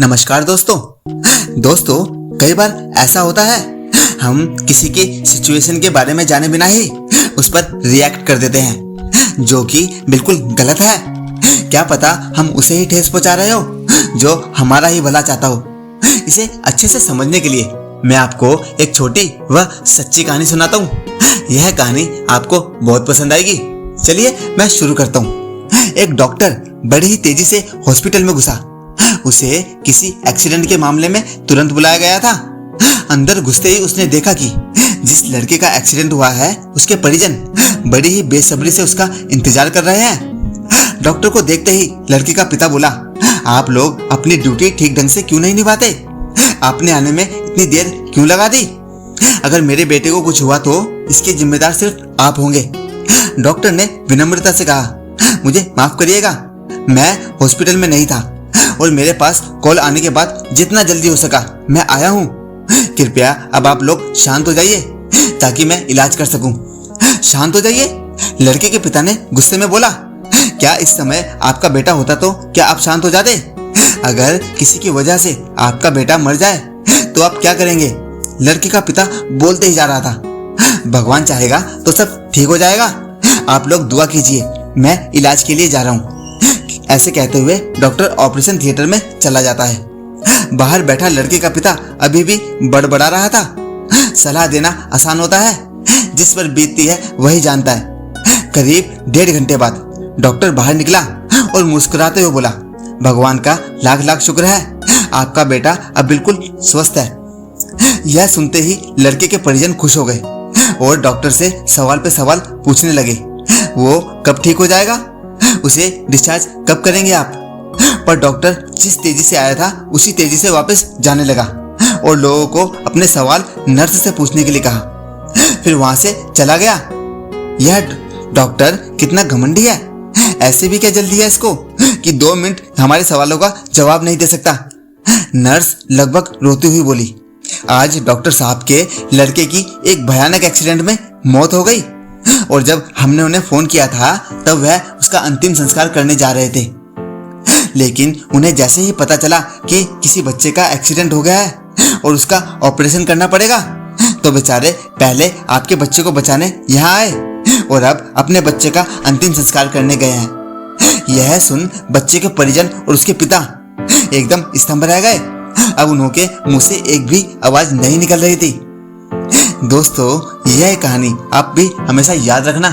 नमस्कार दोस्तों कई बार ऐसा होता है हम किसी की सिचुएशन के बारे में जाने बिना ही उस पर रिएक्ट कर देते हैं जो कि बिल्कुल गलत है। क्या पता हम उसे ही ठेस पहुंचा रहे हो जो हमारा ही भला चाहता हो। इसे अच्छे से समझने के लिए मैं आपको एक छोटी व सच्ची कहानी सुनाता हूँ। यह कहानी आपको बहुत पसंद आएगी। चलिए मैं शुरू करता हूँ। एक डॉक्टर बड़ी ही तेजी से हॉस्पिटल में घुसा। उसे किसी एक्सीडेंट के मामले में तुरंत बुलाया गया था। अंदर घुसते ही उसने देखा कि जिस लड़के का एक्सीडेंट हुआ है उसके परिजन बड़ी ही बेसब्री से उसका इंतजार कर रहे हैं। डॉक्टर को देखते ही लड़के का पिता बोला, आप लोग अपनी ड्यूटी ठीक ढंग से क्यों नहीं निभाते? आपने आने में इतनी देर क्यों लगा दी? अगर मेरे बेटे को कुछ हुआ तो इसके जिम्मेदार सिर्फ आप होंगे। डॉक्टर ने विनम्रता से कहा, मुझे माफ करिएगा, मैं हॉस्पिटल में नहीं था और मेरे पास कॉल आने के बाद जितना जल्दी हो सका मैं आया हूँ। कृपया अब आप लोग शांत हो जाइए ताकि मैं इलाज कर सकूं। शांत हो जाइए? लड़के के पिता ने गुस्से में बोला, क्या इस समय आपका बेटा होता तो क्या आप शांत हो जाते? अगर किसी की वजह से आपका बेटा मर जाए तो आप क्या करेंगे? लड़के का पिता बोलते ही जा रहा था, भगवान चाहेगा तो सब ठीक हो जाएगा, आप लोग दुआ कीजिए, मैं इलाज के लिए जा रहा हूँ। ऐसे कहते हुए डॉक्टर ऑपरेशन थिएटर में चला जाता है। बाहर बैठा लड़के का पिता अभी भी बड़बड़ा रहा था। सलाह देना आसान होता है, जिस पर बीतती है वही जानता है। करीब 1.5 घंटे बाद डॉक्टर बाहर निकला और मुस्कुराते हुए बोला, भगवान का लाख लाख शुक्र है, आपका बेटा अब बिल्कुल स्वस्थ है। यह सुनते ही लड़के के परिजन खुश हो गए और डॉक्टर से सवाल पे सवाल पूछने लगे। वो कब ठीक हो जाएगा? उसे डिस्चार्ज कब करेंगे आप? पर डॉक्टर जिस तेजी से आया था उसी तेजी से वापस जाने लगा और लोगों को अपने सवाल नर्स से पूछने के लिए कहा। फिर वहां से चला गया। यह डॉक्टर कितना घमंडी है, ऐसे भी क्या जल्दी है इसको कि 2 मिनट हमारे सवालों का जवाब नहीं दे सकता। नर्स लगभग रोती हुई बोली, आज डॉक्टर साहब के लड़के की एक भयानक एक्सीडेंट में मौत हो गई और जब हमने उन्हें फोन किया था तब वह उसका अंतिम संस्कार करने जा रहे थे। लेकिन उन्हें जैसे ही पता चला कि किसी बच्चे का एक्सीडेंट हो गया है और उसका ऑपरेशन करना पड़ेगा तो बेचारे पहले आपके बच्चे को बचाने यहाँ आए और अब अपने बच्चे का अंतिम संस्कार करने गए हैं। यह सुन बच्चे के परिजन और उसके पिता एकदम स्तंभ रह गए। अब उनके मुंह से एक भी आवाज नहीं निकल रही थी। दोस्तों, यह कहानी आप भी हमेशा याद रखना।